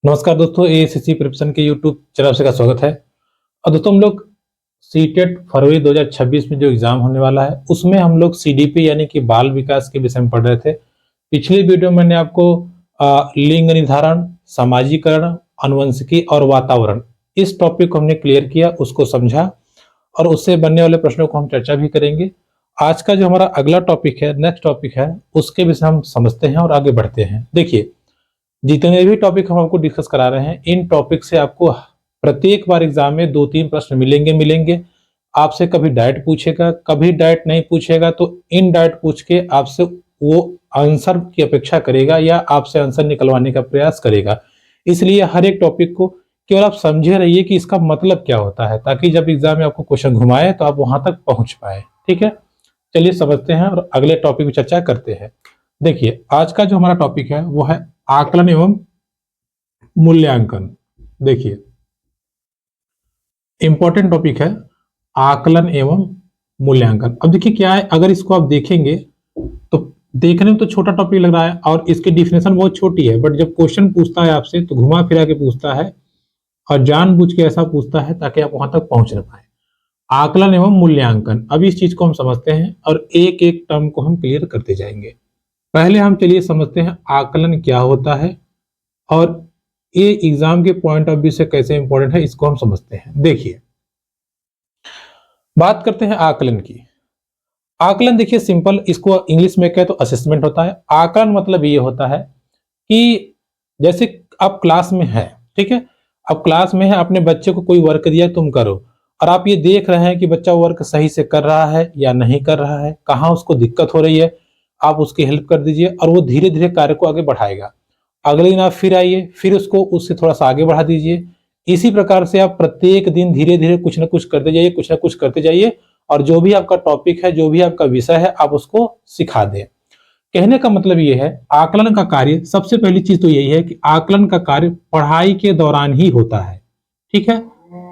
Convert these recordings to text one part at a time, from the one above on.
नमस्कार दोस्तों, एएसएससी प्रिपरेशन के यूट्यूब चैनल से का स्वागत है। और दोस्तों हम लोग सीटेट फरवरी 2026 में जो एग्जाम होने वाला है उसमें हम लोग सीडीपी यानी कि बाल विकास के विषय में पढ़ रहे थे। पिछली वीडियो में मैंने आपको लिंग निर्धारण, सामाजिकरण, अनुवंशिकी और वातावरण इस टॉपिक को हमने क्लियर किया, उसको समझा और उससे बनने वाले प्रश्नों को हम चर्चा भी करेंगे। आज का जो हमारा अगला टॉपिक है, नेक्स्ट टॉपिक है, उसके विषय हम समझते हैं और आगे बढ़ते हैं। देखिए, जितने भी टॉपिक हम आपको डिस्कस करा रहे हैं, इन टॉपिक से आपको प्रत्येक बार एग्जाम में 2-3 प्रश्न मिलेंगे। आपसे कभी डायरेक्ट पूछेगा, कभी डायरेक्ट नहीं पूछेगा तो इनडायरेक्ट पूछ के आपसे वो आंसर की अपेक्षा करेगा या आपसे आंसर निकलवाने का प्रयास करेगा। इसलिए हर एक टॉपिक को केवल आप समझे रहिए कि इसका मतलब क्या होता है, ताकि जब एग्जाम में आपको क्वेश्चन घुमाए तो आप वहां तक पहुंच पाए। ठीक है, चलिए समझते हैं और अगले टॉपिक की चर्चा करते हैं। देखिए, आज का जो हमारा टॉपिक है वो है आकलन एवं मूल्यांकन। देखिए, इंपॉर्टेंट टॉपिक है आकलन एवं मूल्यांकन। अब देखिए क्या है, अगर इसको आप देखेंगे तो देखने में तो छोटा टॉपिक लग रहा है और इसकी डिफिनेशन बहुत छोटी है, बट जब क्वेश्चन पूछता है आपसे तो घुमा फिरा के पूछता है और जानबूझ के ऐसा पूछता है ताकि आप वहां तक पहुंच न पाए। आकलन एवं मूल्यांकन, अब इस चीज को हम समझते हैं और एक एक टर्म को हम क्लियर करते जाएंगे। पहले हम चलिए समझते हैं आकलन क्या होता है और ये एग्जाम के पॉइंट ऑफ व्यू से कैसे इंपॉर्टेंट है, इसको हम समझते हैं। देखिए, बात करते हैं आकलन की। आकलन देखिए सिंपल, इसको इंग्लिश में कहे तो असेसमेंट होता है। आकलन मतलब ये होता है कि जैसे आप क्लास में है, ठीक है, अब क्लास में है, अपने बच्चे को कोई वर्क दिया तुम करो और आप ये देख रहे हैं कि बच्चा वर्क सही से कर रहा है या नहीं कर रहा है, कहाँ उसको दिक्कत हो रही है, आप उसकी हेल्प कर दीजिए और वो धीरे धीरे कार्य को आगे बढ़ाएगा। अगले दिन आप फिर आइए, फिर उसको उससे थोड़ा सा आगे बढ़ा दीजिए। इसी प्रकार से आप प्रत्येक दिन धीरे धीरे कुछ ना कुछ करते जाइए, कुछ ना कुछ करते जाइए और जो भी आपका टॉपिक है, जो भी आपका विषय है, आप उसको सिखा दें। कहने का मतलब ये है, आकलन का कार्य, सबसे पहली चीज तो यही है कि आकलन का कार्य पढ़ाई के दौरान ही होता है। ठीक है,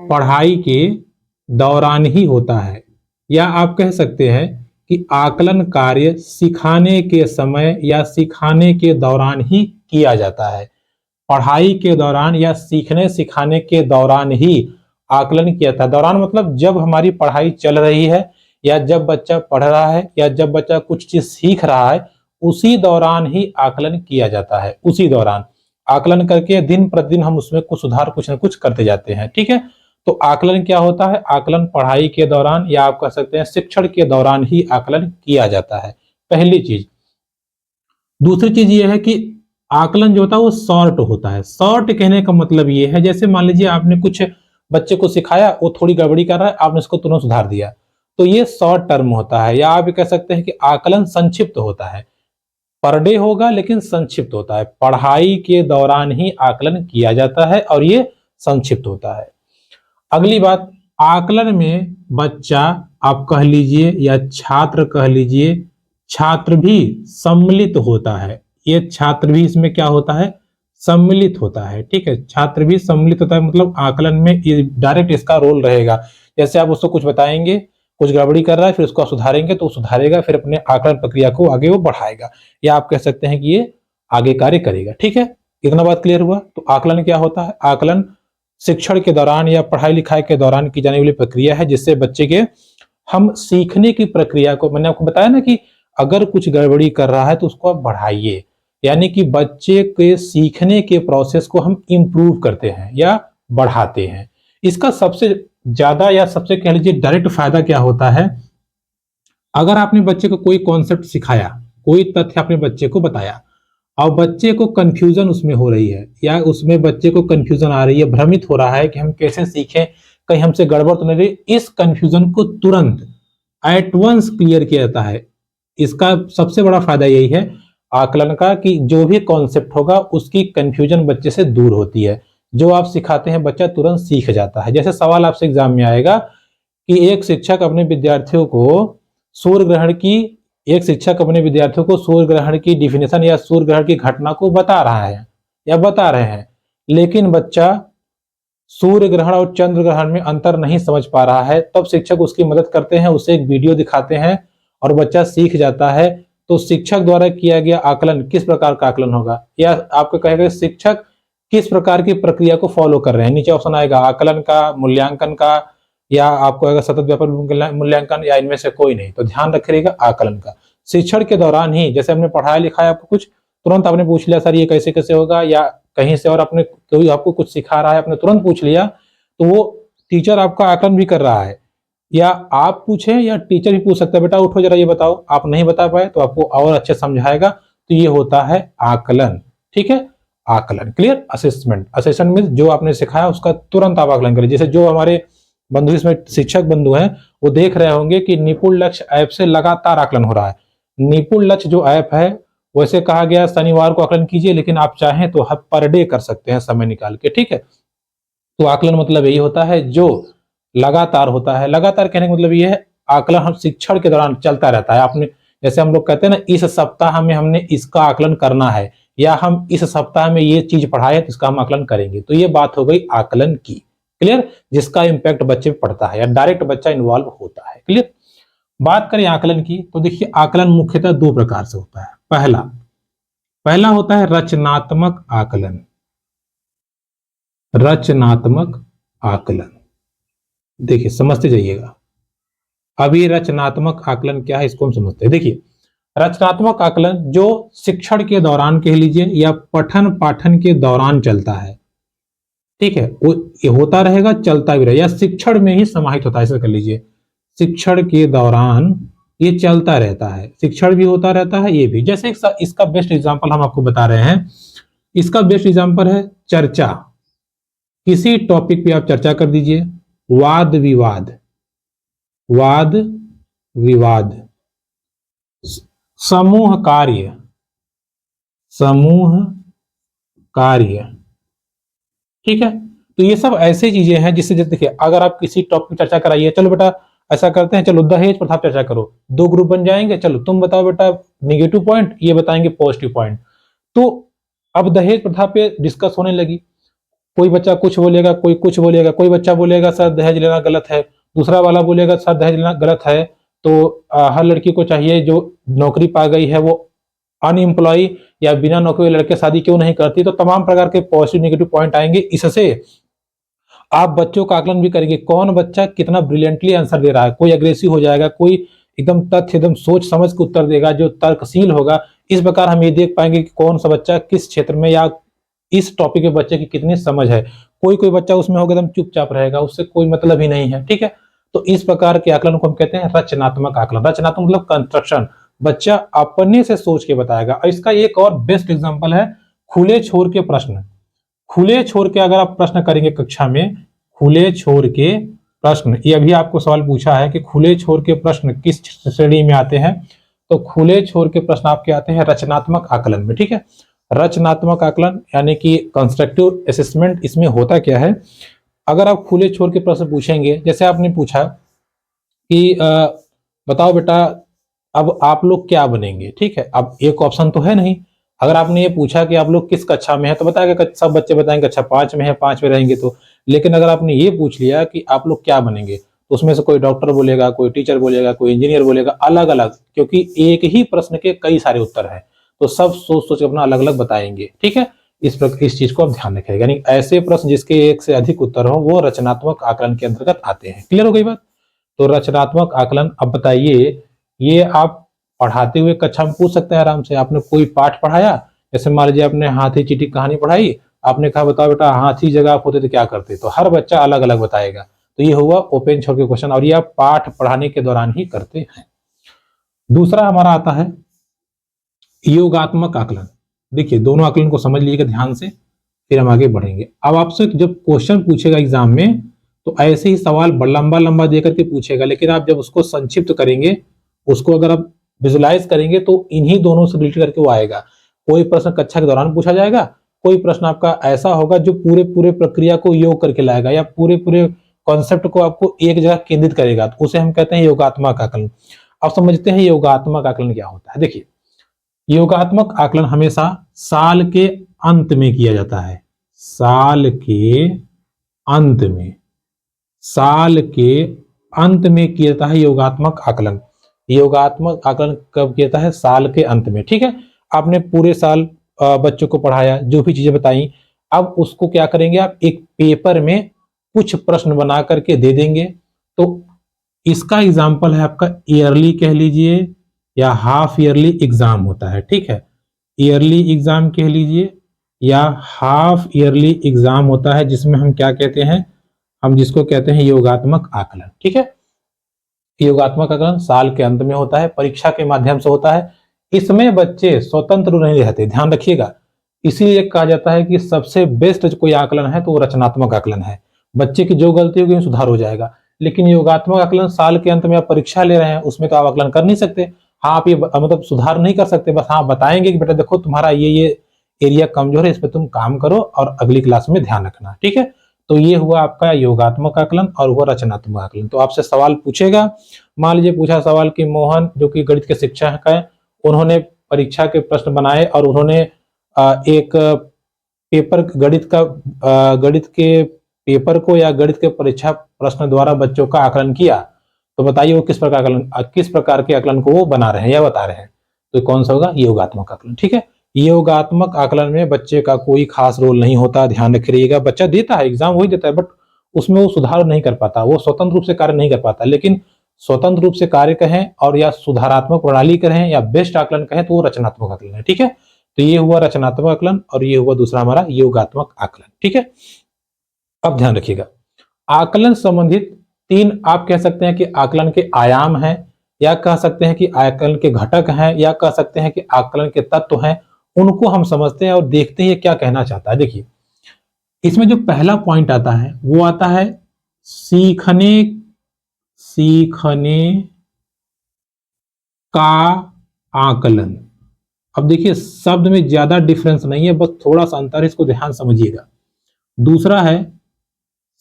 पढ़ाई के दौरान ही होता है, या आप कह सकते हैं कि आकलन कार्य सिखाने के समय या सिखाने के दौरान ही किया जाता है। पढ़ाई के दौरान या सीखने सिखाने के दौरान ही आकलन किया जाता है। दौरान मतलब जब हमारी पढ़ाई चल रही है या जब बच्चा पढ़ रहा है या जब बच्चा कुछ चीज सीख रहा है, उसी दौरान ही आकलन किया जाता है। उसी दौरान आकलन करके दिन प्रतिदिन हम उसमें कुछ सुधार, कुछ न कुछ करते जाते हैं। ठीक है, तो आकलन क्या होता है? आकलन पढ़ाई के दौरान या आप कह सकते हैं शिक्षण के दौरान ही आकलन किया जाता है, पहली चीज। दूसरी चीज ये है कि आकलन जो होता है वो शॉर्ट होता है। शॉर्ट कहने का मतलब ये है, जैसे मान लीजिए आपने कुछ बच्चे को सिखाया, वो थोड़ी गड़बड़ी कर रहा है, आपने उसको तुरंत सुधार दिया, तो ये शॉर्ट टर्म होता है। या आप कह सकते हैं कि आकलन संक्षिप्त होता है। पर डे होगा लेकिन संक्षिप्त होता है। पढ़ाई के दौरान ही आकलन किया जाता है और ये संक्षिप्त होता है। अगली बात, आकलन में बच्चा आप कह लीजिए या छात्र कह लीजिए, छात्र भी सम्मिलित होता है। ये छात्र भी इसमें क्या होता है? सम्मिलित होता है। ठीक है, छात्र भी सम्मिलित होता है, मतलब आकलन में डायरेक्ट इसका रोल रहेगा। जैसे आप उसको कुछ बताएंगे, कुछ गड़बड़ी कर रहा है, फिर उसको आप सुधारेंगे तो सुधारेगा, फिर अपने आकलन प्रक्रिया को आगे वो बढ़ाएगा, या आप कह सकते हैं कि ये आगे कार्य करेगा। ठीक है, इतना बात क्लियर हुआ। तो आकलन क्या होता है? आकलन शिक्षण के दौरान या पढ़ाई लिखाई के दौरान की जाने वाली प्रक्रिया है, जिससे बच्चे के हम सीखने की प्रक्रिया को, मैंने आपको बताया ना कि अगर कुछ गड़बड़ी कर रहा है तो उसको आप बढ़ाइए, यानी कि बच्चे के सीखने के प्रोसेस को हम इंप्रूव करते हैं या बढ़ाते हैं। इसका सबसे ज्यादा या सबसे कह लीजिए डायरेक्ट फायदा क्या होता है? अगर आपने बच्चे को कोई कॉन्सेप्ट सिखाया, कोई तथ्य आपने बच्चे को बताया और बच्चे को कंफ्यूजन उसमें हो रही है या उसमें बच्चे को कंफ्यूजन आ रही है, भ्रमित हो रहा है कि हम कैसे सीखें, कहीं हमसे गड़बड़ तो नहीं रही, इस कंफ्यूजन को तुरंत एट वंस क्लियर किया जाता है। इसका सबसे बड़ा फायदा यही है आकलन का कि जो भी कॉन्सेप्ट होगा उसकी कंफ्यूजन बच्चे से दूर होती है। जो आप सिखाते हैं बच्चा तुरंत सीख जाता है। जैसे सवाल आपसे एग्जाम में आएगा कि एक शिक्षक अपने विद्यार्थियों को सूर्य ग्रहण की डिफिनेशन या सूर्य ग्रहण की घटना को बता रहा है या बता रहे हैं, लेकिन बच्चा सूर्य ग्रहण और चंद्र ग्रहण में अंतर नहीं समझ पा रहा है, तब शिक्षक उसकी मदद करते हैं, उसे एक वीडियो दिखाते हैं और बच्चा सीख जाता है। तो शिक्षक द्वारा किया गया आकलन किस प्रकार का आकलन होगा? या आपको कहेगा शिक्षक किस प्रकार की प्रक्रिया को फॉलो कर रहे हैं। नीचे ऑप्शन आएगा आकलन का, मूल्यांकन का, या आपको अगर सतत व्यापक मूल्यांकन, या इनमें से कोई नहीं। तो ध्यान रखिएगा आकलन का। शिक्षण के दौरान ही जैसे हमने पढ़ाया लिखाया आपको कुछ, तुरंत आपने पूछ लिया सर ये कैसे कैसे होगा, या कहीं से और आपने कोई आपको कुछ सिखा रहा है आपने तुरंत पूछ लिया, तो वो टीचर आपका आकलन भी कर रहा है। या आप पूछें या टीचर भी पूछ सकता है, बेटा उठो जरा ये बताओ, आप नहीं बता पाए तो आपको और अच्छे समझाएगा। तो ये होता है आकलन। ठीक है, आकलन। क्लियर। असेसमेंट, असेसमेंट मीन जो आपने सिखाया उसका तुरंत आप आकलन करें। जैसे जो हमारे बंधु इसमें शिक्षक बंधु हैं वो देख रहे होंगे कि निपुण लक्ष्य ऐप से लगातार आकलन हो रहा है। निपुण लक्ष्य जो ऐप है वैसे कहा गया शनिवार को आकलन कीजिए, लेकिन आप चाहें तो पर डे कर सकते हैं समय निकाल के। ठीक है, तो आकलन मतलब यही होता है जो लगातार होता है। लगातार कहने का मतलब ये है आकलन हम शिक्षण के दौरान चलता रहता है। आपने जैसे हम लोग कहते हैं ना, इस सप्ताह में हमने इसका आकलन करना है, या हम इस सप्ताह में ये चीज पढ़ाए तो इसका हम आकलन करेंगे। तो ये बात हो गई आकलन की। क्लियर, जिसका इंपैक्ट बच्चे पे पड़ता है या डायरेक्ट बच्चा इन्वॉल्व होता है। क्लियर। बात करें आकलन की तो देखिए आकलन मुख्यतः दो प्रकार से होता है। पहला होता है रचनात्मक आकलन। रचनात्मक आकलन, देखिए समझते जाइएगा। अभी रचनात्मक आकलन क्या है इसको हम समझते हैं। देखिए रचनात्मक आकलन जो शिक्षण के दौरान कह लीजिए या पठन पाठन के दौरान चलता है। ठीक है, वो ये होता रहेगा, चलता भी रहेगा, या शिक्षण में ही समाहित होता है, ऐसा कर लीजिए। शिक्षण के दौरान ये चलता रहता है, शिक्षण भी होता रहता है ये भी। जैसे इसका बेस्ट एग्जांपल हम आपको बता रहे हैं। इसका बेस्ट एग्जांपल है चर्चा। किसी टॉपिक पे आप चर्चा कर दीजिए, वाद विवाद, वाद विवाद, समूह कार्य, समूह कार्य। ठीक है, तो ये सब ऐसी चीजें हैं जिससे जैसे देखिए अगर आप किसी टॉपिक चर्चा कराइए, चलो बेटा ऐसा करते हैं, चलो दहेज प्रथा चर्चा करो, दो ग्रुप बन जाएंगे, चलो तुम बताओ बेटा नेगेटिव पॉइंट, ये बताएंगे पॉजिटिव पॉइंट। तो अब दहेज प्रथा पे डिस्कस होने लगी, कोई बच्चा कुछ बोलेगा, कोई कुछ बोलेगा, कोई बच्चा बोलेगा सर दहेज लेना गलत है, दूसरा वाला बोलेगा सर दहेज लेना गलत है, तो हर लड़की को चाहिए जो नौकरी पा गई है वो अनएम्प्लॉय या बिना नौकरी लड़के शादी क्यों नहीं करती। तो तमाम प्रकार के पॉजिटिव नेगेटिव पॉइंट आएंगे। इससे आप बच्चों का आकलन भी करेंगे, कौन बच्चा कितना ब्रिलियंटली आंसर दे रहा है। कोई अग्रेसिव हो जाएगा, कोई एकदम तथ्य एकदम सोच समझ के उत्तर देगा जो तर्कशील होगा। इस प्रकार हम ये देख पाएंगे कि कौन सा बच्चा किस क्षेत्र में या इस टॉपिक के बच्चे की कितनी समझ है। कोई कोई बच्चा उसमें होगा एकदम चुपचाप रहेगा, उससे कोई मतलब ही नहीं है। ठीक है, तो इस प्रकार के आकलन को हम कहते हैं रचनात्मक आकलन। रचनात्मक मतलब कंस्ट्रक्शन, बच्चा अपने से सोच के बताएगा। और इसका एक और बेस्ट एग्जांपल है खुले छोर के प्रश्न। खुले छोर के अगर आप प्रश्न करेंगे कक्षा में, खुले छोर के प्रश्न, ये अभी आपको सवाल पूछा है कि खुले छोर के प्रश्न किस श्रेणी में आते हैं, तो खुले छोर के प्रश्न आपके आते हैं रचनात्मक आकलन में। ठीक है, रचनात्मक आकलन यानी कि कंस्ट्रक्टिव असेसमेंट। इसमें होता क्या है, अगर आप खुले छोर के प्रश्न पूछेंगे, जैसे आपने पूछा कि बताओ बेटा अब आप लोग क्या बनेंगे। ठीक है, अब एक ऑप्शन तो है नहीं। अगर आपने ये पूछा कि आप लोग किस कक्षा में है, तो बताएगा सब बच्चे बताएंगे कक्षा 5 में है, 5 में रहेंगे तो। लेकिन अगर आपने ये पूछ लिया कि आप लोग क्या बनेंगे, तो उसमें से कोई डॉक्टर बोलेगा, कोई टीचर बोलेगा, कोई इंजीनियर बोलेगा, अलग अलग, क्योंकि एक ही प्रश्न के कई सारे उत्तर है, तो सब सोच सोच के अपना अलग अलग बताएंगे। ठीक है, इस चीज को आप ध्यान रखेगा। यानी ऐसे प्रश्न जिसके एक से अधिक उत्तर हो वो रचनात्मक आकलन के अंतर्गत आते हैं। क्लियर हो गई बात। तो रचनात्मक आकलन, अब बताइए ये आप पढ़ाते हुए कक्षा में पूछ सकते हैं आराम से। आपने कोई पाठ पढ़ाया, जैसे मान लीजिए आपने हाथी चींटी कहानी पढ़ाई, आपने कहा बताओ बेटा हाथी जगह आप होते तो क्या करते, तो हर बच्चा अलग अलग बताएगा। तो ये हुआ ओपन छोर के क्वेश्चन, और ये आप पाठ पढ़ाने के दौरान ही करते हैं। दूसरा हमारा आता है योगात्मक आकलन। देखिए दोनों आकलन को समझ लीजिएगा ध्यान से, फिर हम आगे बढ़ेंगे। अब आपसे जब क्वेश्चन पूछेगा एग्जाम में, तो ऐसे ही सवाल लंबा लंबा देकर के पूछेगा, लेकिन आप जब उसको संक्षिप्त करेंगे, उसको अगर आप विजुलाइज करेंगे, तो इन्हीं दोनों से रिलेटेड करके वो आएगा। कोई प्रश्न कक्षा के दौरान पूछा जाएगा, कोई प्रश्न आपका ऐसा होगा जो पूरे पूरे प्रक्रिया को योग करके लाएगा, या पूरे पूरे कॉन्सेप्ट को आपको एक जगह केंद्रित करेगा, तो उसे हम कहते हैं योगात्मक आकलन। अब समझते हैं योगात्मक आकलन क्या होता है। देखिए योगात्मक आकलन हमेशा साल के अंत में किया जाता है। साल के अंत में, साल के अंत में किया जाता है योगात्मक आकलन। योगात्मक आकलन कब किया जाता है? साल के अंत में। ठीक है, आपने पूरे साल बच्चों को पढ़ाया, जो भी चीजें बताई, अब उसको क्या करेंगे, आप एक पेपर में कुछ प्रश्न बना करके दे देंगे। तो इसका एग्जाम्पल है आपका ईयरली कह लीजिए या हाफ ईयरली एग्जाम होता है, ठीक है। ईयरली एग्जाम कह लीजिए या हाफ ईयरली एग्जाम होता है, जिसमें हम क्या कहते हैं, हम जिसको कहते हैं योगात्मक आकलन, ठीक है। योगात्मक आकलन साल के अंत में होता है, परीक्षा के माध्यम से होता है। इसमें बच्चे स्वतंत्र नहीं रहते, ध्यान रखिएगा। इसीलिए कहा जाता है कि सबसे बेस्ट कोई आकलन है तो वो रचनात्मक आकलन है। बच्चे की जो गलती होगी सुधार हो जाएगा। लेकिन योगात्मक आकलन साल के अंत में आप परीक्षा ले रहे हैं, उसमें तो आप आकलन कर नहीं सकते। हाँ, आप ये मतलब सुधार नहीं कर सकते, बस हाँ बताएंगे कि बेटा देखो तुम्हारा ये एरिया कमजोर है, इस पर तुम काम करो और अगली क्लास में ध्यान रखना, ठीक है। तो ये हुआ आपका योगात्मक आकलन और हुआ रचनात्मक आकलन। तो आपसे सवाल पूछेगा, मान लीजिए पूछा सवाल कि मोहन जो कि गणित के शिक्षक हैं, उन्होंने परीक्षा के प्रश्न बनाए और उन्होंने एक पेपर गणित के पेपर को या गणित के परीक्षा प्रश्न द्वारा बच्चों का आकलन किया। तो बताइए वो किस प्रकार के आकलन को वो बना रहे हैं या बता रहे हैं। तो कौन सा होगा, योगात्मक आकलन, ठीक है। योगात्मक आकलन में बच्चे का कोई खास रोल नहीं होता, ध्यान रखिएगा। बच्चा देता है एग्जाम, वही देता है, बट उसमें वो सुधार नहीं कर पाता, वो स्वतंत्र रूप से कार्य नहीं कर पाता। लेकिन स्वतंत्र रूप से कार्य कहें और या सुधारात्मक प्रणाली कहें या बेस्ट आकलन कहें तो वो रचनात्मक आकलन है, ठीक है। तो ये हुआ रचनात्मक आकलन और ये हुआ दूसरा हमारा योगात्मक आकलन, ठीक है। अब ध्यान रखिएगा, आकलन संबंधित तीन आप कह सकते हैं कि आकलन के आयाम हैं, या कह सकते हैं कि आकलन के घटक हैं, या कह सकते हैं कि आकलन के तत्व हैं। उनको हम समझते हैं और देखते हैं क्या कहना चाहता है। देखिए, इसमें जो पहला पॉइंट आता है वो आता है सीखने का आकलन। अब देखिए, शब्द में ज्यादा डिफरेंस नहीं है, बस थोड़ा सा अंतर है, इसको ध्यान समझिएगा। दूसरा है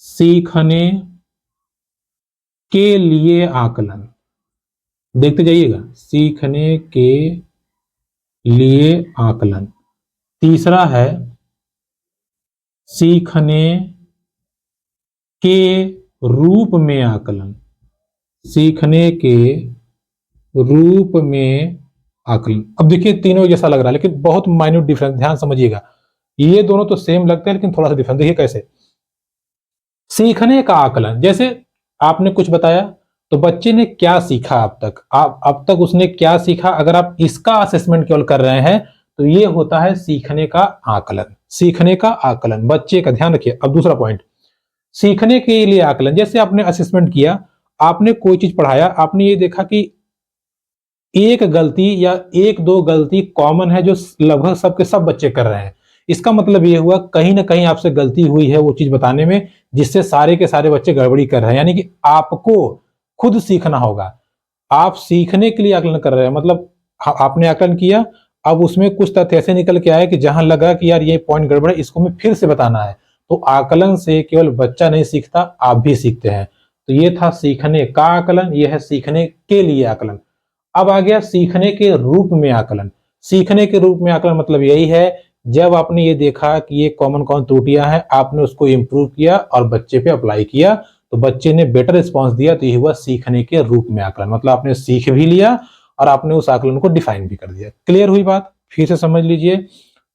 सीखने के लिए आकलन, देखते जाइएगा, सीखने के लिए आकलन। तीसरा है सीखने के रूप में आकलन, सीखने के रूप में आकलन। अब देखिए तीनों जैसा लग रहा है लेकिन बहुत माइन्यूट डिफरेंस, ध्यान समझिएगा। ये दोनों तो सेम लगते हैं लेकिन थोड़ा सा डिफरेंस, देखिए कैसे। सीखने का आकलन, जैसे आपने कुछ बताया तो बच्चे ने क्या सीखा अब तक उसने क्या सीखा, अगर आप इसका असेसमेंट केवल कर रहे हैं तो ये होता है सीखने का आकलन। सीखने का आकलन बच्चे का, ध्यान रखिए। अब दूसरा पॉइंट, सीखने के लिए आकलन, जैसे आपने असेसमेंट किया, आपने कोई चीज पढ़ाया, आपने ये देखा कि एक गलती या एक दो गलती कॉमन है जो लगभग सबके सब बच्चे कर रहे हैं। इसका मतलब ये हुआ कहीं ना कहीं आपसे गलती हुई है वो चीज बताने में, जिससे सारे के सारे बच्चे गड़बड़ी कर रहे हैं। यानी कि आपको खुद सीखना होगा। आप सीखने के लिए आकलन कर रहे हैं, मतलब आपने आकलन किया, अब उसमें कुछ तथ्य ऐसे निकल के आए कि जहां लगा कि यार ये पॉइंट गड़बड़ है, इसको हमें फिर से बताना है। तो आकलन से केवल बच्चा नहीं सीखता, आप भी सीखते हैं। तो ये था सीखने का आकलन, यह है सीखने के लिए आकलन। अब आ गया सीखने के रूप में आकलन। सीखने के रूप में आकलन मतलब यही है, जब आपने ये देखा कि ये कॉमन कौन त्रुटियां हैं, आपने उसको इंप्रूव किया और बच्चे पे अप्लाई किया, तो बच्चे ने बेटर रिस्पॉन्स दिया, तो ये हुआ सीखने के रूप में आकलन। मतलब आपने सीख भी लिया और आपने उस आकलन को डिफाइन भी कर दिया। क्लियर हुई बात? फिर से समझ लीजिए,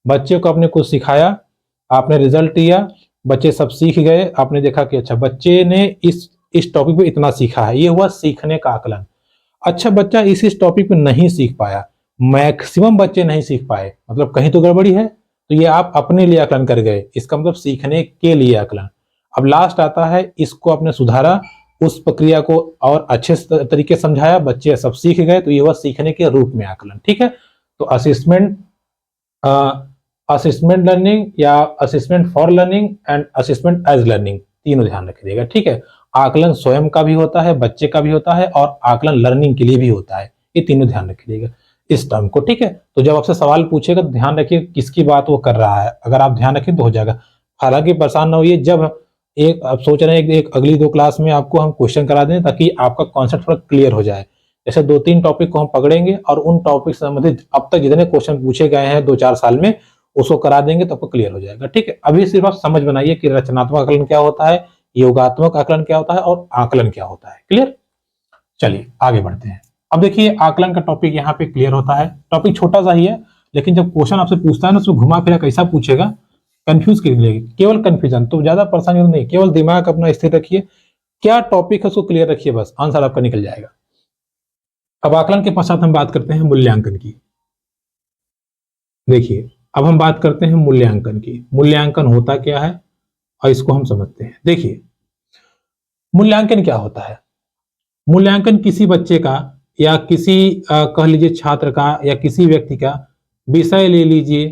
बच्चे को आपने कुछ सिखाया, आपने रिजल्ट दिया, बच्चे सब सीख गए, आपने देखा कि अच्छा बच्चे ने इस टॉपिक पे इतना सीखा है, ये हुआ सीखने का आकलन। अच्छा, बच्चा इस टॉपिक पे नहीं सीख पाया, मैक्सिमम बच्चे नहीं सीख पाए, मतलब कहीं तो गड़बड़ी है, तो ये आप अपने लिए आकलन कर गए, इसका मतलब सीखने के लिए आकलन। अब लास्ट आता है, इसको आपने सुधारा, उस प्रक्रिया को और अच्छे तरीके से समझाया, बच्चे सब सीख गए, तो ये हुआ सीखने के रूप में आकलन। ठीक है, तो असेसमेंट लर्निंग या assessment for learning and assessment as learning, तीनों ध्यान रखिएगा। ठीक है, आकलन स्वयं का भी होता है, बच्चे का भी होता है, और आकलन लर्निंग के लिए भी होता है। ये तीनों ध्यान रखिएगा इस टर्म को। ठीक है, तो जब आपसे सवाल पूछेगा तो ध्यान रखिए किसकी बात वो कर रहा है, अगर आप ध्यान रखें तो हो जाएगा। हालांकि परेशान ना होइए, जब आप सोच रहे हैं एक अगली 2 क्लास में आपको हम क्वेश्चन करा दें ताकि आपका कॉन्सेप्ट थोड़ा क्लियर हो जाए। जैसे 2-3 टॉपिक को हम पकड़ेंगे और उन टॉपिक से संबंधित अब तक जितने क्वेश्चन पूछे गए हैं 2-4 साल में, उसको करा देंगे तो आपको क्लियर हो जाएगा। ठीक है, अभी सिर्फ आप समझ बनाइए कि रचनात्मक आकलन क्या होता है, योगात्मक आकलन क्या होता है और आकलन क्या होता है। क्लियर? चलिए आगे बढ़ते हैं। अब देखिए, आकलन का टॉपिक यहाँ पे क्लियर होता है। टॉपिक छोटा सा ही है, लेकिन जब क्वेश्चन आपसे पूछता है ना, उसमें घुमा फिरा कैसा पूछेगा, कंफ्यूज के लिए, केवल कंफ्यूजन, तो ज्यादा परेशानी नहीं, केवल दिमाग अपना स्थिर रखिए, क्या टॉपिक है उसको क्लियर रखिए, बस आंसर आपका निकल जाएगा। अब आकलन के पश्चात हम बात करते हैं मूल्यांकन की। देखिए अब हम बात करते हैं मूल्यांकन की। मूल्यांकन होता क्या है और इसको हम समझते हैं। देखिए मूल्यांकन क्या होता है। मूल्यांकन किसी बच्चे का या किसी कह लीजिए छात्र का या किसी व्यक्ति का विषय ले लीजिए,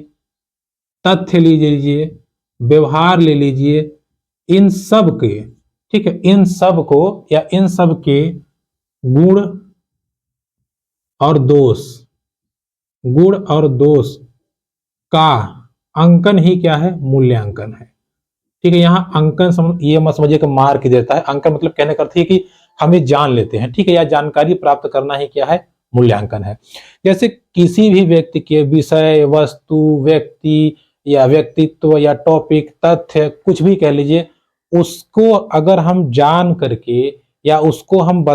तथ्य ले लीजिए, व्यवहार ले लीजिए, इन सब के, ठीक है, इन सब को या इन सब के गुण और दोष, गुण और दोष का अंकन ही क्या है, मूल्यांकन है। ठीक है, यहाँ अंकन ये मत समझिए कि मार्क देता है, अंकन मतलब कहने का अर्थ है कि हमें जान लेते हैं, ठीक है, या जानकारी प्राप्त करना ही क्या है, मूल्यांकन है। जैसे किसी भी व्यक्ति के विषय, वस्तु, व्यक्ति या व्यक्तित्व या टॉपिक, तथ्य, कुछ भी कह लीजिए, उसको अगर हम जान करके या उसको हम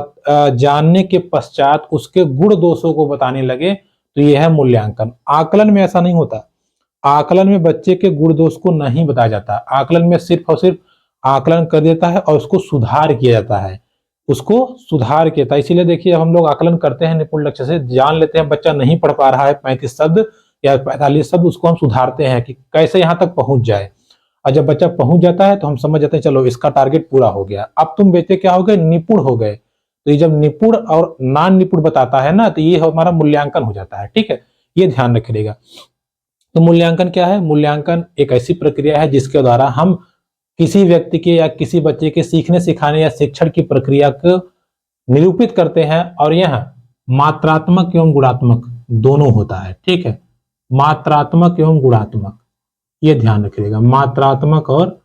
जानने के पश्चात उसके गुण दोषों को बताने लगे तो यह है मूल्यांकन। आकलन में ऐसा नहीं होता। आकलन में बच्चे के गुण दोष को नहीं बताया जाता। आकलन में सिर्फ और सिर्फ आकलन कर देता है और उसको सुधार किया जाता है, उसको सुधार किया जाता है। इसीलिए देखिए हम लोग आकलन करते हैं निपुण लक्ष्य से, जान लेते हैं बच्चा नहीं पढ़ पा रहा है 35 शब्द या 45 शब्द, उसको हम सुधारते हैं कि कैसे यहाँ तक पहुंच जाए। और जब बच्चा पहुंच जाता है तो हम समझ जाते हैं चलो इसका टारगेट पूरा हो गया। अब तुम बेटे क्या हो गए, निपुण हो गए। तो ये जब निपुण और नान निपुण बताता है ना, तो ये हमारा मूल्यांकन हो जाता है। ठीक है, ये ध्यान रखिएगा। तो मूल्यांकन क्या है, मूल्यांकन एक ऐसी प्रक्रिया है जिसके द्वारा हम किसी व्यक्ति के या किसी बच्चे के सीखने सिखाने या शिक्षण की प्रक्रिया को निरूपित करते हैं, और यह मात्रात्मक एवं गुणात्मक दोनों होता है। ठीक है, मात्रात्मक एवं गुणात्मक, ये ध्यान रखिएगा, मात्रात्मक और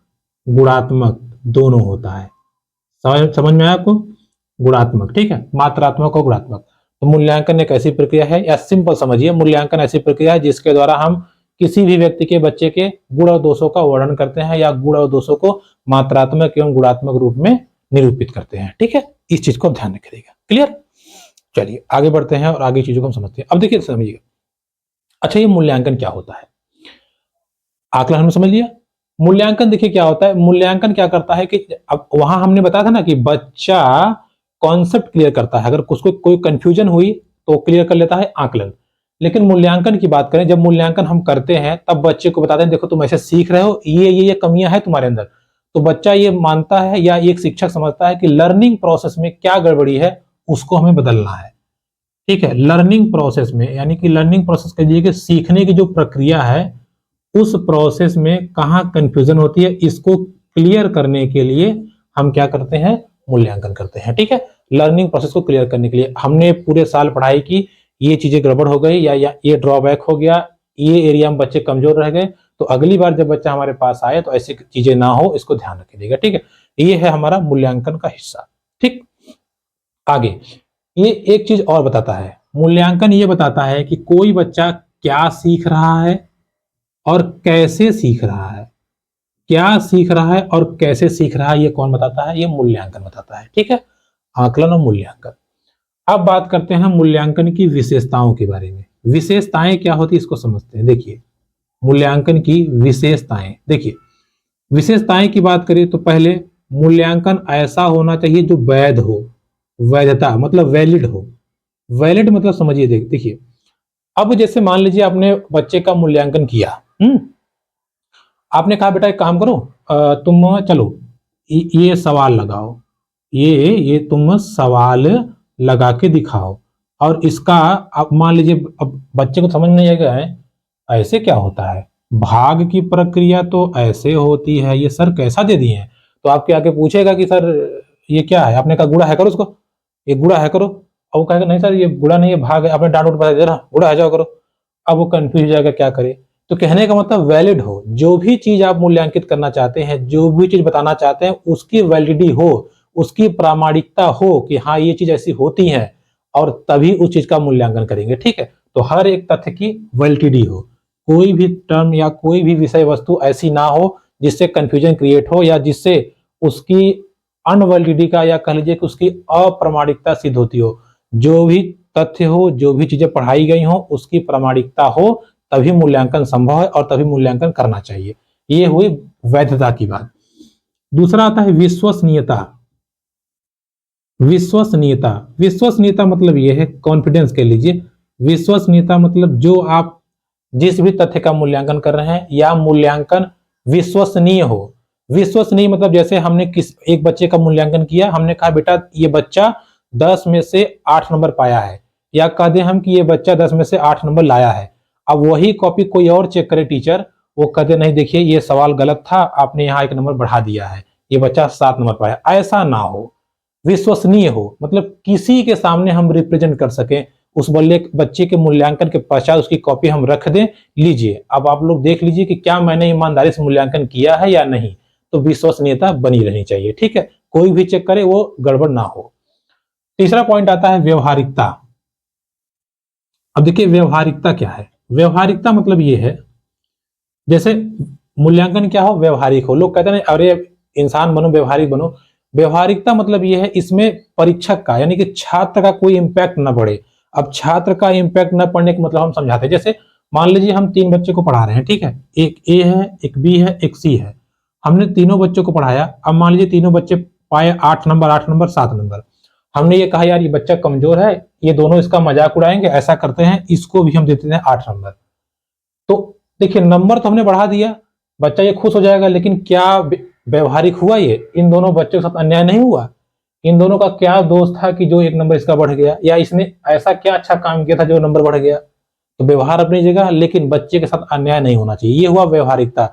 गुणात्मक दोनों होता है। समझ में आया आपको, गुणात्मक, ठीक है, मात्रात्मक और गुणात्मक। तो मूल्यांकन एक ऐसी प्रक्रिया है, या सिंपल समझिए, मूल्यांकन ऐसी प्रक्रिया है जिसके द्वारा हम किसी भी व्यक्ति के बच्चे के गुण और दोषों का वर्णन करते हैं या गुण और दोषों को मात्रात्मक एवं गुणात्मक रूप में निरूपित करते हैं। ठीक है, इस चीज को ध्यान रखिएगा। क्लियर, चलिए आगे बढ़ते हैं और आगे चीजों को हम समझते हैं। अब देखिए समझिएगा, अच्छा ये मूल्यांकन क्या होता है, आकलन हमने समझ लिया। मूल्यांकन देखिए क्या होता है, मूल्यांकन क्या करता है कि अब वहां हमने बताया था ना कि बच्चा कॉन्सेप्ट क्लियर करता है, अगर उसको कोई कंफ्यूजन हुई तो क्लियर कर लेता है आकलन। लेकिन मूल्यांकन की बात करें, जब मूल्यांकन हम करते हैं तब बच्चे को बताते हैं देखो तुम ऐसे सीख रहे हो, ये कमियां है तुम्हारे अंदर। तो बच्चा ये मानता है या एक शिक्षक समझता है कि लर्निंग प्रोसेस में क्या गड़बड़ी है, उसको हमें बदलना है। ठीक है, लर्निंग प्रोसेस में, यानी कि लर्निंग प्रोसेस कहिए कि सीखने की जो प्रक्रिया है उस प्रोसेस में कहाँ कंफ्यूजन होती है, इसको क्लियर करने के लिए हम क्या करते हैं, मूल्यांकन करते हैं। ठीक है, लर्निंग प्रोसेस को क्लियर करने के लिए हमने पूरे साल पढ़ाई की, ये चीजें गड़बड़ हो गई या ये ड्रॉबैक हो गया, ये एरिया में बच्चे कमजोर रह गए, तो अगली बार जब बच्चा हमारे पास आए तो ऐसी चीजें ना हो, इसको ध्यान रखिएगा। ठीक है, ये है हमारा मूल्यांकन का हिस्सा। ठीक, आगे ये एक चीज और बताता है, मूल्यांकन ये बताता है कि कोई बच्चा क्या सीख रहा है और कैसे सीख रहा है। क्या सीख रहा है और कैसे सीख रहा है, ये कौन बताता है, ये मूल्यांकन बताता है। ठीक है, आकलन और मूल्यांकन। अब बात करते हैं मूल्यांकन की विशेषताओं के बारे में। विशेषताएं क्या होती है इसको समझते हैं। देखिए मूल्यांकन की विशेषताएं, देखिए विशेषताएं की बात करें तो पहले मूल्यांकन ऐसा होना चाहिए जो वैध हो, वैधता मतलब वैलिड हो। वैलिड मतलब समझिए, देखिए अब जैसे मान लीजिए आपने बच्चे का मूल्यांकन किया, आपने कहा बेटा एक काम करो, तुम चलो ये सवाल लगाओ, ये तुम सवाल लगा के दिखाओ, और इसका आप मान लीजिए अब बच्चे को समझ नहीं आएगा है ऐसे क्या होता है, भाग की प्रक्रिया तो ऐसे होती है, ये सर कैसा दे दिए हैं। तो आपके आके पूछेगा कि सर ये क्या है, आपने कहा गुड़ा है करो उसको, ये गुड़ा है करो, और वो कहेगा नहीं सर ये गुड़ा नहीं है भाग है, आपने डांट उठ बता दिया गुड़ा है जाओ करो। अब वो कंफ्यूज हो जाएगा क्या करे। तो कहने का मतलब वैलिड हो, जो भी चीज आप मूल्यांकित करना चाहते हैं, जो भी चीज बताना चाहते हैं उसकी वैलिडिटी हो, उसकी प्रामाणिकता हो कि हाँ ये चीज ऐसी होती है, और तभी उस चीज का मूल्यांकन करेंगे। ठीक है, तो हर एक तथ्य की वैलिडिटी हो, कोई भी टर्म या कोई भी विषय वस्तु ऐसी ना हो जिससे कंफ्यूजन क्रिएट हो या जिससे उसकी अनवैलिडिटी का या कह लीजिए कि उसकी अप्रामाणिकता सिद्ध होती हो। जो भी तथ्य हो, जो भी चीजें पढ़ाई गई हो, उसकी प्रामाणिकता हो, तभी मूल्यांकन संभव है और तभी मूल्यांकन करना चाहिए। ये हुई वैधता की बात। दूसरा आता है विश्वसनीयता। विश्वसनीयता, विश्वसनीयता मतलब ये है, कॉन्फिडेंस कह लीजिए। विश्वसनीयता मतलब जो आप जिस भी तथ्य का मूल्यांकन कर रहे हैं या मूल्यांकन विश्वसनीय हो। विश्वसनीय मतलब जैसे हमने किस एक बच्चे का मूल्यांकन किया, हमने कहा बेटा ये बच्चा 10 में से 8 नंबर पाया है, या कह दें हम कि ये बच्चा 10 में से 8 नंबर लाया है। अब वही कॉपी कोई और चेक करे टीचर, वो कहते नहीं देखिए ये सवाल गलत था, आपने यहाँ 1 नंबर बढ़ा दिया है, ये बच्चा 7 नंबर पाया। ऐसा ना हो, विश्वसनीय हो, मतलब किसी के सामने हम रिप्रेजेंट कर सकें उस बच्चे के मूल्यांकन के पश्चात उसकी कॉपी हम रख दें, लीजिए अब आप लोग देख लीजिए कि क्या मैंने ईमानदारी से मूल्यांकन किया है या नहीं। तो विश्वसनीयता बनी रहनी चाहिए, ठीक है, कोई भी चेक करे वो गड़बड़ ना हो। तीसरा पॉइंट आता है व्यवहारिकता। अब देखिए व्यवहारिकता क्या है। व्यवहारिकता मतलब ये है, जैसे मूल्यांकन क्या हो, व्यवहारिक हो। लोग कहते हैं अरे इंसान बनो, व्यवहारिक बनो। व्यवहारिकता मतलब ये है, इसमें परीक्षक का यानी कि छात्र का कोई इंपैक्ट ना पड़े। अब छात्र का इंपैक्ट न पड़ने का मतलब हम समझाते हैं, जैसे मान लीजिए हम 3 बच्चे को पढ़ा रहे हैं, ठीक है, एक ए है, एक बी है, एक सी है। हमने तीनों बच्चों को पढ़ाया। अब मान लीजिए तीनों बच्चे पाए 8 नंबर, 8 नंबर, 7 नंबर। हमने ये कहा यार ये बच्चा कमजोर है, ये दोनों इसका मजाक उड़ाएंगे, ऐसा करते हैं इसको भी हम देते हैं 8 नंबर। तो देखिए नंबर तो हमने बढ़ा दिया, बच्चा ये खुश हो जाएगा, लेकिन क्या व्यवहारिक हुआ? ये इन दोनों बच्चों के साथ अन्याय नहीं हुआ? इन दोनों का क्या दोष था कि जो 1 नंबर इसका बढ़ गया, या इसने ऐसा क्या अच्छा काम किया था जो नंबर बढ़ गया? तो व्यवहार अपनी जगह, लेकिन बच्चे के साथ अन्याय नहीं होना चाहिए, ये हुआ व्यवहारिकता।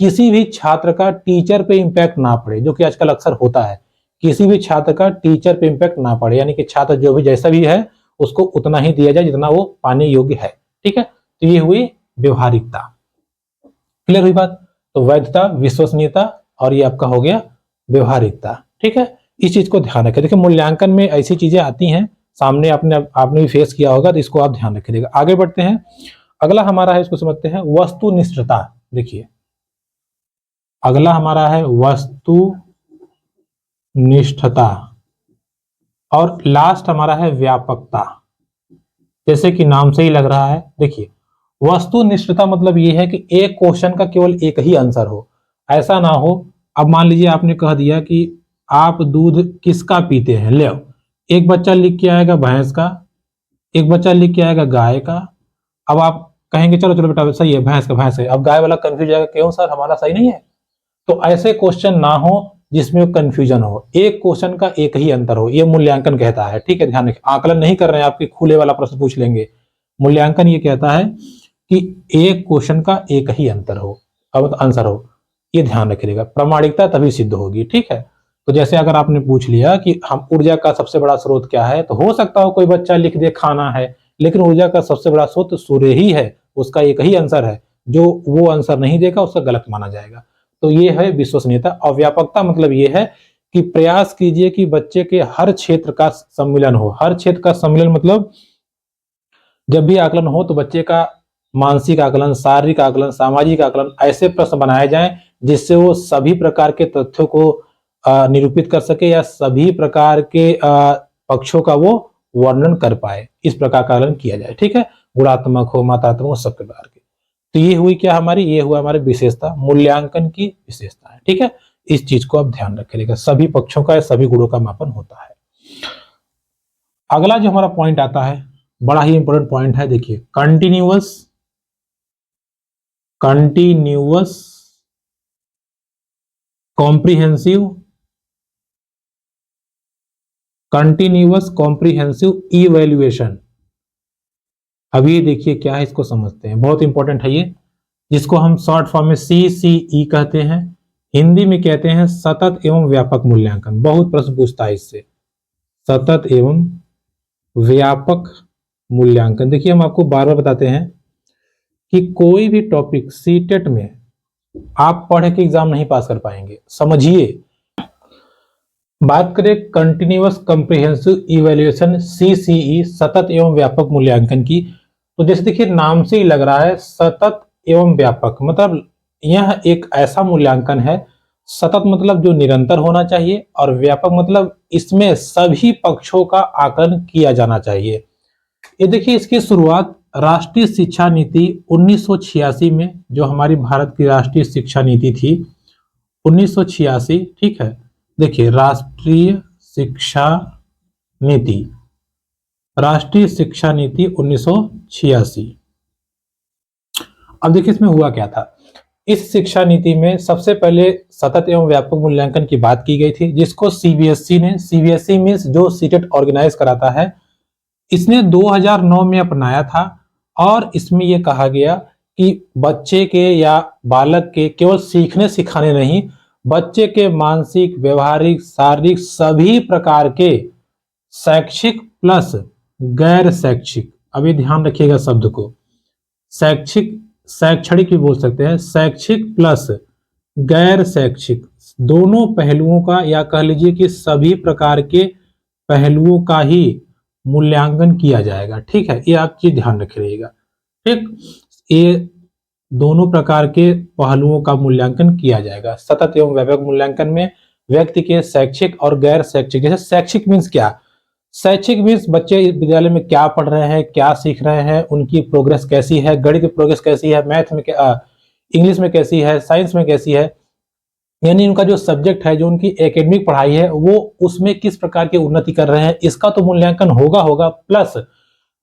किसी भी छात्र का टीचर पे इंपैक्ट ना पड़े, जो कि आजकल अक्सर होता है, किसी भी छात्र का टीचर पे इंपैक्ट ना पड़े, यानी कि छात्र जो भी जैसा भी है उसको उतना ही दिया जाए जितना वो पाने योग्य है, ठीक है। तो ये हुई व्यवहारिकता। क्लियर हुई बात? तो वैधता, विश्वसनीयता और ये आपका हो गया व्यवहारिकता, ठीक है। इस चीज को ध्यान रखें। देखिए मूल्यांकन में ऐसी चीजें आती हैं सामने, आपने भी फेस किया होगा, तो इसको आप ध्यान रखिएगा। आगे बढ़ते हैं, अगला हमारा है, इसको समझते हैं, वस्तुनिष्ठता। देखिए अगला हमारा है वस्तुनिष्ठता, और लास्ट हमारा है व्यापकता। जैसे कि नाम से ही लग रहा है, देखिए वस्तुनिष्ठता मतलब ये है कि एक क्वेश्चन का केवल एक ही आंसर हो, ऐसा ना हो। अब मान लीजिए आपने कह दिया कि आप दूध किसका पीते हैं, ले आओ, एक बच्चा लिख के आएगा भैंस का, एक बच्चा लिख के आएगा गाय का। अब आप कहेंगे चलो चलो बेटा सही है, भैंस का भैंस है। अब गाय वाला कंफ्यूज जाएगा, क्यों सर हमारा सही नहीं है? तो ऐसे क्वेश्चन ना हो जिसमें कंफ्यूजन हो, एक क्वेश्चन का एक ही अंतर हो, ये मूल्यांकन कहता है, ठीक है। ध्यान रखें, आकलन नहीं कर रहे हैं, आपके खुले वाला प्रश्न पूछ लेंगे। मूल्यांकन ये कहता है कि एक क्वेश्चन का एक ही अंतर हो, अब आंसर हो, ये ध्यान रखिएगा। प्रामाणिकता तभी सिद्ध होगी, ठीक है। तो जैसे अगर आपने पूछ लिया कि हम ऊर्जा का सबसे बड़ा स्रोत क्या है, तो हो सकता हो कोई बच्चा लिख दे खाना है, लेकिन ऊर्जा का सबसे बड़ा स्रोत सूर्य ही है, उसका एक ही आंसर है। जो वो आंसर नहीं देगा उसका गलत माना जाएगा। तो ये है विश्वसनीयता। और व्यापकता मतलब ये है कि प्रयास कीजिए कि बच्चे के हर क्षेत्र का सम्मिलन हो। हर क्षेत्र का सम्मिलन मतलब जब भी आकलन हो तो बच्चे का मानसिक आकलन, शारीरिक आकलन, सामाजिक आकलन, ऐसे प्रश्न बनाए जाएं जिससे वो सभी प्रकार के तथ्यों को निरूपित कर सके, या सभी प्रकार के पक्षों का वो वर्णन कर पाए। इस प्रकार का आकलन किया जाए, ठीक है। गुणात्मक हो, मात्रात्मक हो, सब प्रकार के। तो ये हुई क्या हमारी, ये हुआ हमारी विशेषता, मूल्यांकन की विशेषता है, ठीक है। इस चीज को आप ध्यान रखिएगा, सभी पक्षों का, सभी गुणों का मापन होता है। अगला जो हमारा पॉइंट आता है, बड़ा ही इंपॉर्टेंट पॉइंट है, देखिए कंटिन्यूअस कॉम्प्रिहेंसिव इवैल्यूएशन। अब ये देखिए क्या है, इसको समझते हैं, बहुत इंपॉर्टेंट है ये, जिसको हम शॉर्ट फॉर्म में CCE कहते हैं, हिंदी में कहते हैं सतत एवं व्यापक मूल्यांकन। बहुत प्रश्न पूछता है इससे, सतत एवं व्यापक मूल्यांकन। देखिए हम आपको बार बार बताते हैं कि कोई भी टॉपिक सीटेट में आप पढ़ के एग्जाम नहीं पास कर पाएंगे, समझिए। बात करें कंटिन्यूअस कॉम्प्रिहेंसिव इवैल्यूएशन CCE, सतत एवं व्यापक मूल्यांकन की, तो जैसे देखिए नाम से ही लग रहा है सतत एवं व्यापक, मतलब यह एक ऐसा मूल्यांकन है, सतत मतलब जो निरंतर होना चाहिए, और व्यापक मतलब इसमें सभी पक्षों का आकलन किया जाना चाहिए। ये देखिए इसकी शुरुआत राष्ट्रीय शिक्षा नीति 1986 में, जो हमारी भारत की राष्ट्रीय शिक्षा नीति थी 1986, ठीक है। देखिए राष्ट्रीय शिक्षा नीति, राष्ट्रीय शिक्षा नीति 1986। अब देखिए इसमें हुआ क्या था। इस शिक्षा नीति में सबसे पहले सतत एवं व्यापक मूल्यांकन की बात की गई थी, जिसको सीबीएसई ने, सीबीएसई मींस जो सीटेट ऑर्गेनाइज कराता है, इसने 2009 में अपनाया था। और इसमें यह कहा गया कि बच्चे के या बालक के केवल सीखने सिखाने नहीं, बच्चे के मानसिक, व्यवहारिक, शारीरिक सभी प्रकार के शैक्षिक प्लस गैर शैक्षिक, अभी ध्यान रखिएगा शब्द को, शैक्षिक, शैक्षणिक भी बोल सकते हैं, शैक्षिक प्लस गैर शैक्षिक दोनों पहलुओं का, या कह लीजिए कि सभी प्रकार के पहलुओं का ही मूल्यांकन किया जाएगा। ठीक है, ये आप चीज ध्यान रखिएगा। ठीक, ये दोनों प्रकार के पहलुओं का मूल्यांकन किया जाएगा। सतत एवं व्यापक मूल्यांकन में व्यक्ति के शैक्षिक और गैर शैक्षिक, जैसे शैक्षिक मीन्स क्या, शैक्षिक मीन्स बच्चे विद्यालय में क्या पढ़ रहे हैं, क्या सीख रहे हैं, उनकी प्रोग्रेस कैसी है, गणित की प्रोग्रेस कैसी है, मैथ में इंग्लिश में कैसी है, साइंस में कैसी है, यानी उनका जो सब्जेक्ट है, जो उनकी एकेडमिक पढ़ाई है, वो उसमें किस प्रकार की उन्नति कर रहे हैं, इसका तो मूल्यांकन होगा। प्लस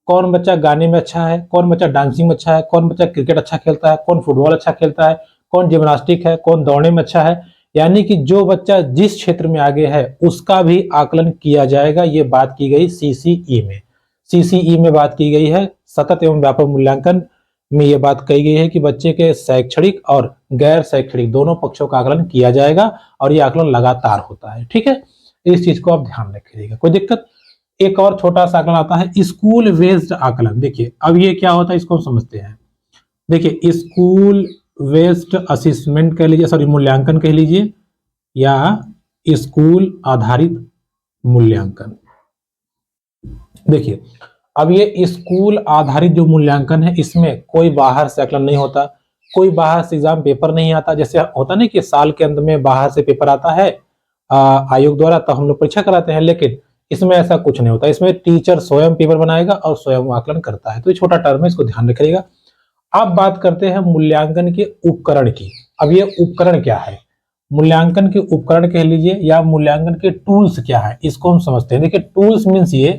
कौन बच्चा गाने में अच्छा है, कौन बच्चा डांसिंग में अच्छा है, कौन बच्चा क्रिकेट अच्छा खेलता है, कौन फुटबॉल अच्छा खेलता है, कौन जिम्नास्टिक है, कौन दौड़ने में अच्छा है, यानी कि जो बच्चा जिस क्षेत्र में आगे है उसका भी आकलन किया जाएगा। ये बात की गई सीसीई में, सीसीई में बात की गई है। सतत एवं व्यापक मूल्यांकन में ये बात कही गई है कि बच्चे के शैक्षणिक और गैर शैक्षणिक दोनों पक्षों का आकलन किया जाएगा, और ये आकलन लगातार होता है। ठीक है, इस चीज को आप ध्यान रखिएगा, कोई दिक्कत। एक और छोटा सा आकलन आता है स्कूल बेस्ड आकलन। देखिए अब ये क्या होता है, इसको हम समझते हैं। देखिए स्कूल बेस्ड असेसमेंट कह लीजिए, सॉरी मूल्यांकन कह लीजिए, या स्कूल आधारित मूल्यांकन। देखिए अब ये स्कूल आधारित जो मूल्यांकन है, इसमें कोई बाहर से आकलन नहीं होता, कोई बाहर से एग्जाम पेपर नहीं आता। जैसे होता नहीं कि साल के अंत में बाहर से पेपर आता है आयोग द्वारा, तो हम लोग परीक्षा कराते हैं, लेकिन इसमें ऐसा कुछ नहीं होता। इसमें टीचर स्वयं पेपर बनाएगा और स्वयं आकलन करता है। तो ये छोटा टर्म है, इसको ध्यान रखिएगा। अब बात करते हैं मूल्यांकन के उपकरण की। अब ये उपकरण क्या है, मूल्यांकन के उपकरण कह लीजिए, या मूल्यांकन के टूल्स क्या है, इसको हम समझते हैं। देखिए टूल्स मीन्स ये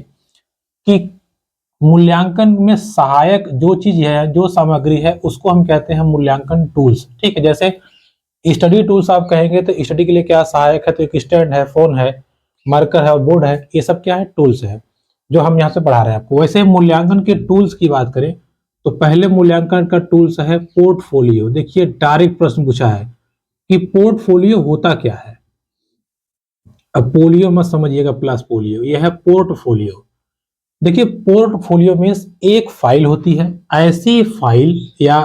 कि मूल्यांकन में सहायक जो चीज है, जो सामग्री है, उसको हम कहते हैं मूल्यांकन टूल्स। ठीक है, जैसे स्टडी टूल्स आप कहेंगे तो स्टडी के लिए क्या सहायक है, तो एक स्टैंड है, फोन है, मार्कर है और बोर्ड है, ये सब क्या है, टूल्स है, जो हम यहाँ से पढ़ा रहे हैं आपको। वैसे मूल्यांकन के टूल्स की बात करें तो पहले मूल्यांकन का टूल्स है पोर्टफोलियो। देखिए डायरेक्ट प्रश्न पूछा है कि पोर्टफोलियो होता क्या है। अब पोलियो मत समझिएगा प्लस पोलियो, यह है पोर्टफोलियो। देखिए पोर्टफोलियो मीन्स एक फाइल होती है, ऐसी फाइल, या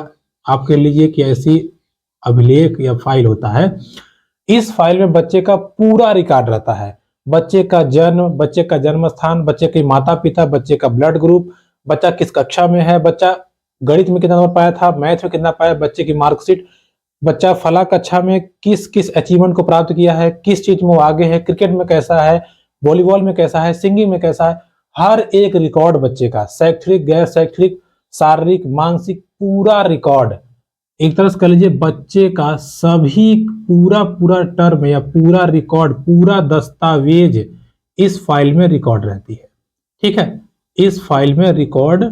आप कह लीजिए कि ऐसी अभिलेख या फाइल होता है। इस फाइल में बच्चे का पूरा रिकॉर्ड रहता है, बच्चे का जन्म, बच्चे का जन्म स्थान, बच्चे के माता पिता, बच्चे का ब्लड ग्रुप, बच्चा किस कक्षा में है, बच्चा गणित में कितना नंबर पाया था, मैथ में कितना पाया, बच्चे की मार्कशीट, बच्चा फला कक्षा में किस किस अचीवमेंट को प्राप्त किया है, किस चीज में वो आगे है, क्रिकेट में कैसा है, वॉलीबॉल में कैसा है, सिंगिंग में कैसा है, हर एक रिकॉर्ड बच्चे का, शैक्षणिक, गैर शैक्षणिक, शारीरिक, मानसिक, पूरा रिकॉर्ड, एक तरह से कह लीजिए बच्चे का सभी पूरा टर्म या पूरा रिकॉर्ड, पूरा दस्तावेज इस फाइल में रिकॉर्ड रहती है। ठीक है, इस फाइल में रिकॉर्ड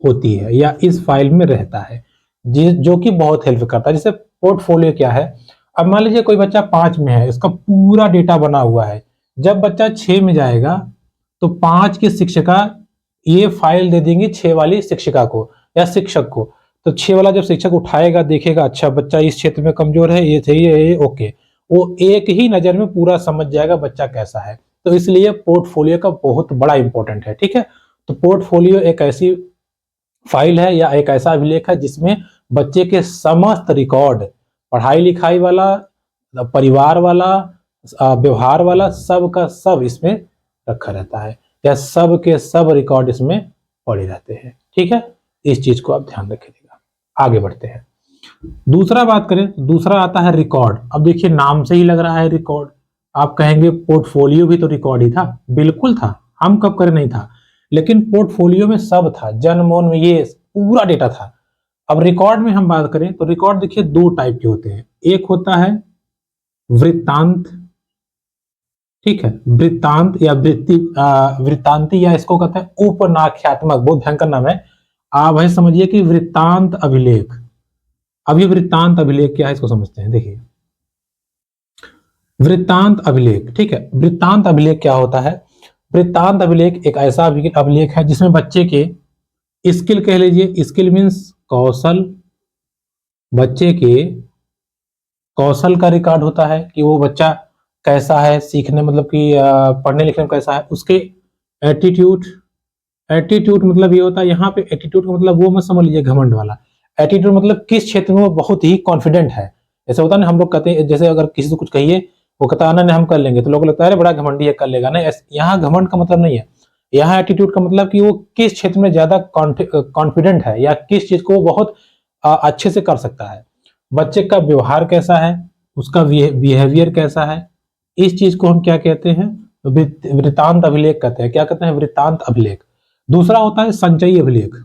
होती है या इस फाइल में रहता है, जो कि बहुत हेल्प करता है। जैसे पोर्टफोलियो क्या है, अब मान लीजिए कोई बच्चा 5 में है, इसका पूरा डेटा बना हुआ है। जब बच्चा 6 में जाएगा तो 5 की शिक्षिका ये फाइल दे देंगी 6 वाली शिक्षिका को या शिक्षक को। तो 6 वाला जब शिक्षक उठाएगा, देखेगा अच्छा बच्चा इस क्षेत्र में कमजोर है, ये थे ये ओके, वो एक ही नजर में पूरा समझ जाएगा बच्चा कैसा है। तो इसलिए पोर्टफोलियो का बहुत बड़ा इंपॉर्टेंट है। ठीक है, तो पोर्टफोलियो एक ऐसी फाइल है या एक ऐसा अभिलेख है जिसमें बच्चे के समस्त रिकॉर्ड, पढ़ाई लिखाई वाला, परिवार वाला, व्यवहार वाला, सब का सब इसमें रखा रहता है, या सब के सब रिकॉर्ड इसमें पड़े रहते हैं। ठीक है, इस चीज को आप ध्यान रखिएगा। आगे बढ़ते हैं, दूसरा बात करें, दूसरा आता है रिकॉर्ड। अब देखिए नाम से ही लग रहा है रिकॉर्ड, आप कहेंगे पोर्टफोलियो भी तो रिकॉर्ड ही था, बिल्कुल था, हम कब करे नहीं था, लेकिन पोर्टफोलियो में सब था, जन्म में ये पूरा डेटा था। अब रिकॉर्ड में हम बात करें तो रिकॉर्ड देखिए दो टाइप के होते हैं, एक होता है वृत्तांत, ठीक है, वृत्तांत या वृत्तांती या इसको कहते हैं उपनाख्यात्मक, बहुत भयंकर नाम है। आप भाई समझिए कि वृत्तांत अभिलेख। अब ये वृत्तांत अभिलेख क्या है इसको समझते हैं। देखिए वृत्तांत अभिलेख, ठीक है, वृत्तांत अभिलेख क्या होता है? वृत्तांत अभिलेख एक ऐसा अभिलेख है जिसमें बच्चे के स्किल कह लीजिए, स्किल मीन्स कौशल, बच्चे के कौशल का रिकॉर्ड होता है कि वो बच्चा कैसा है सीखने, मतलब कि पढ़ने लिखने में कैसा है। उसके एटीट्यूड, एटीट्यूड मतलब ये होता है, यहाँ पे एटीट्यूड का मतलब वो मत समझ लीजिए घमंड वाला। एटीट्यूड मतलब किस क्षेत्र में वो बहुत ही कॉन्फिडेंट है। ऐसा होता है ना, हम लोग कहते हैं, जैसे अगर किसी से कुछ कहिए वो कहता है ना हम कर लेंगे, तो लोगों को लगता है अरे बड़ा घमंडी है कर लेगा। नहीं, यहाँ घमंड का मतलब नहीं है, यहाँ एटीट्यूड का मतलब कि वो किस क्षेत्र में ज्यादा कॉन्फिडेंट है या किस चीज को वो बहुत अच्छे से कर सकता है। बच्चे का व्यवहार कैसा है, उसका बिहेवियर कैसा है, इस चीज को हम क्या कहते हैं? वृत्तांत अभिलेख कहते हैं। क्या कहते हैं? वृत्तांत अभिलेख। दूसरा होता है संचयी अभिलेख।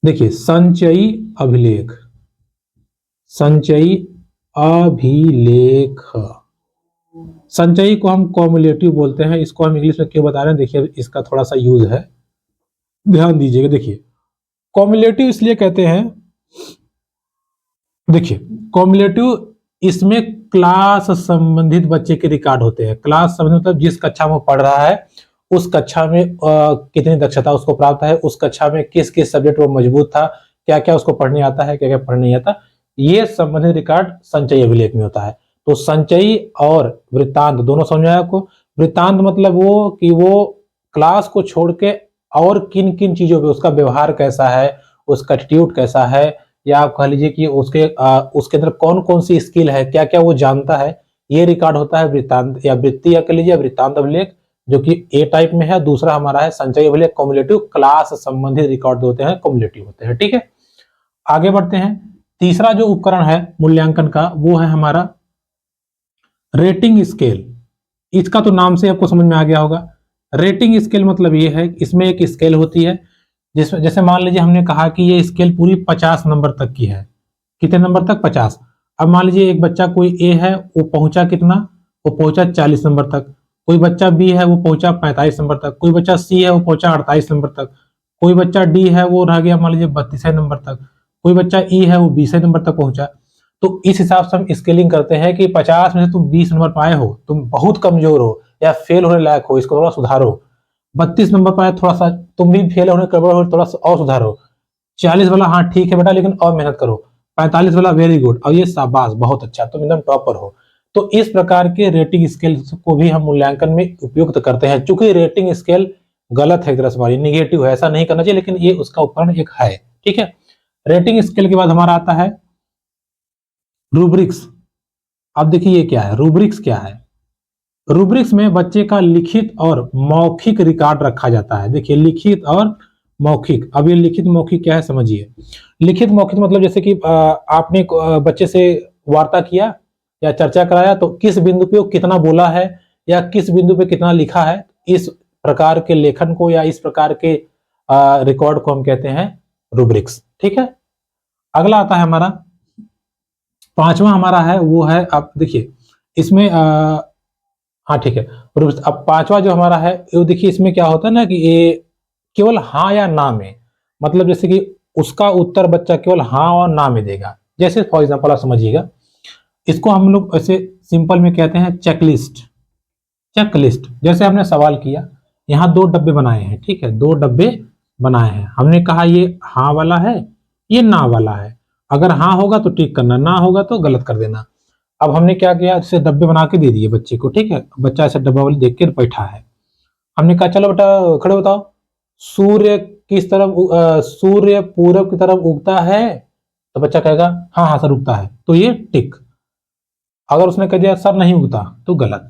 देखिए संचयी अभिलेख, संचयी अभिलेख, संचयी को हम कॉम्युलेटिव बोलते हैं। इसको हम इंग्लिश में क्यों बता रहे हैं, देखिए इसका थोड़ा सा यूज है, ध्यान दीजिएगा। देखिए कॉम्युलेटिव इसलिए कहते हैं, देखिए कॉम्युलेटिव इसमें क्लास संबंधित बच्चे के रिकॉर्ड होते हैं। क्लास संबंधित मतलब जिस कक्षा में पढ़ रहा है उस कक्षा में कितनी दक्षता उसको प्राप्त है, उस कक्षा में किस किस सब्जेक्ट वो मजबूत था, क्या क्या उसको पढ़ने आता है, क्या क्या पढ़ने नहीं आता, ये संबंधित रिकॉर्ड संचयी अभिलेख में होता है। तो संचयी और वृत्तांत दोनों समझ आया आपको। वृत्तांत मतलब वो कि वो क्लास को छोड़ के और किन किन चीजों पे उसका व्यवहार कैसा है, उसका एटीट्यूड कैसा है, या आप कह लीजिए कि उसके अंदर कौन कौन सी स्किल है, क्या क्या वो जानता है, ये रिकॉर्ड होता है वृत्तांत या वृत्ति या कह लीजिए वृत्तांत अभिलेख, जो कि ए टाइप में है। दूसरा हमारा है संचयी अभिलेख कॉम्युलेटिव, क्लास संबंधित रिकॉर्ड होते हैं, कॉम्युलेटिव होते हैं। ठीक है, आगे बढ़ते हैं। तीसरा जो उपकरण है मूल्यांकन का वो है हमारा रेटिंग स्केल। इसका तो नाम से आपको समझ में आ गया होगा। रेटिंग स्केल मतलब ये है, इसमें एक स्केल होती है जिसमें जैसे मान लीजिए हमने कहा कि ये स्केल पूरी 50 नंबर तक की है। कितने नंबर तक? 50। अब मान लीजिए एक बच्चा कोई ए है, वो पहुंचा कितना? वो पहुंचा 40 नंबर तक। कोई बच्चा बी है वो पहुंचा 45 नंबर तक। कोई बच्चा सी है वो पहुंचा 48 नंबर तक। कोई बच्चा डी है वो रह गया मान लीजिए 32 नंबर तक। कोई बच्चा ई है वो 20 नंबर तक पहुंचा। तो इस हिसाब से हम स्केलिंग करते हैं कि 50 में से तुम 20 नंबर पाए हो, तुम बहुत कमजोर हो या फेल होने लायक हो, इसको थोड़ा सुधारो। 32 नंबर पाए, थोड़ा सा तुम भी फेल होने कर हो, थोड़ा सा और सुधारो। 40 वाला हाँ ठीक है बेटा लेकिन और मेहनत करो। 45 वाला वेरी गुड, और ये शाबाश बहुत अच्छा, तुम एकदम टॉपर हो। तो इस प्रकार के रेटिंग स्केल को भी हम मूल्यांकन में उपयुक्त करते हैं। चूंकि रेटिंग स्केल गलत है, एक तरह से हमारी निगेटिव है, ऐसा नहीं करना चाहिए, लेकिन ये उसका उपकरण एक है। ठीक है, रेटिंग स्केल के बाद हमारा आता है रूब्रिक्स। अब देखिए ये क्या है, रूब्रिक्स क्या है? रूब्रिक्स में बच्चे का लिखित और मौखिक रिकॉर्ड रखा जाता है। देखिए लिखित और मौखिक। अब ये लिखित मौखिक क्या है समझिए। लिखित मौखिक मतलब जैसे कि आपने बच्चे से वार्ता किया या चर्चा कराया, तो किस बिंदु पे वो कितना बोला है या किस बिंदु पे कितना लिखा है, इस प्रकार के लेखन को या इस प्रकार के रिकॉर्ड को हम कहते हैं रूब्रिक्स। ठीक है, अगला आता है हमारा पांचवा, हमारा है वो है, आप देखिए इसमें हाँ ठीक है। अब पांचवा जो हमारा है वो देखिए, इसमें क्या होता है ना कि ये केवल हाँ या ना में, मतलब जैसे कि उसका उत्तर बच्चा केवल हाँ और ना में देगा। जैसे फॉर एग्जांपल आप समझिएगा, इसको हम लोग ऐसे सिंपल में कहते हैं चेकलिस्ट। चेकलिस्ट जैसे हमने सवाल किया, यहाँ 2 डब्बे बनाए हैं, ठीक है, 2 डब्बे बनाए हैं। हमने कहा ये हाँ वाला है, ये ना वाला है। अगर हाँ होगा तो टिक करना, ना होगा तो गलत कर देना। अब हमने क्या किया, जैसे डब्बे बना के दे दिए बच्चे को। ठीक है, बच्चा ऐसे डब्बा वाली देख के बैठा है। हमने कहा चलो बेटा खड़े बताओ, सूर्य किस तरफ सूर्य पूरब की तरफ उगता है? तो बच्चा कहेगा हाँ हाँ सर उगता है, तो ये टिक। अगर उसने कह दिया सर नहीं उगता तो गलत।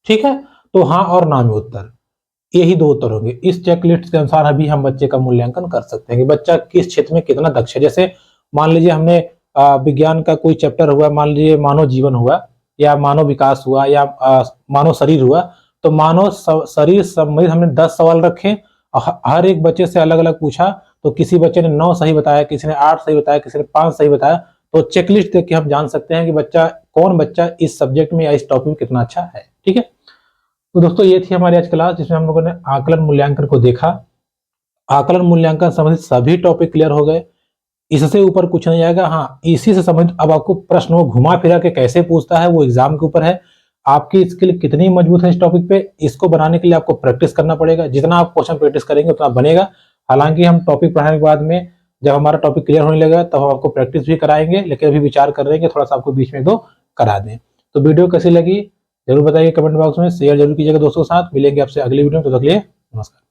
ठीक है, तो हाँ और ना में उत्तर, यही 2 उत्तर होंगे। इस चेकलिस्ट के अनुसार अभी हम बच्चे का मूल्यांकन कर सकते हैं कि बच्चा किस क्षेत्र में कितना दक्ष है। जैसे मान लीजिए हमने विज्ञान का कोई चैप्टर हुआ, मान लीजिए मानव जीवन हुआ या मानव विकास हुआ या मानव शरीर हुआ, तो मानव शरीर संबंधित हमने 10 सवाल रखे हर एक बच्चे से अलग अलग पूछा तो किसी बच्चे ने 9 सही बताया, किसी ने 8 सही बताया, किसी ने 5 सही बताया। तो चेकलिस्ट देख के हम जान सकते हैं कि कौन बच्चा इस सब्जेक्ट में या इस टॉपिक में कितना अच्छा है। ठीक है, तो दोस्तों ये थी हमारी आज क्लास जिसमें हम लोगों ने आकलन मूल्यांकन को देखा। आकलन मूल्यांकन संबंधित सभी टॉपिक क्लियर हो गए, इससे ऊपर कुछ नहीं आएगा। हाँ, इसी से संबंधित अब आपको प्रश्न वो घुमा फिरा के कैसे पूछता है वो एग्जाम के ऊपर है। आपकी स्किल कितनी मजबूत है इस टॉपिक पे, इसको बनाने के लिए आपको प्रैक्टिस करना पड़ेगा। जितना आप क्वेश्चन प्रैक्टिस करेंगे उतना बनेगा। हालांकि हम टॉपिक पढ़ाने के बाद में जब हमारा टॉपिक क्लियर होने लगेगा तब हम आपको प्रैक्टिस भी कराएंगे, लेकिन अभी विचार कर रहे हैं कि थोड़ा सा आपको बीच में दो करा दें। तो वीडियो कैसी लगी जरूर बताइए कमेंट बॉक्स में, शेयर जरूर कीजिएगा दोस्तों के साथ। मिलेंगे आपसे अगली वीडियो में, तो तक के लिए नमस्कार।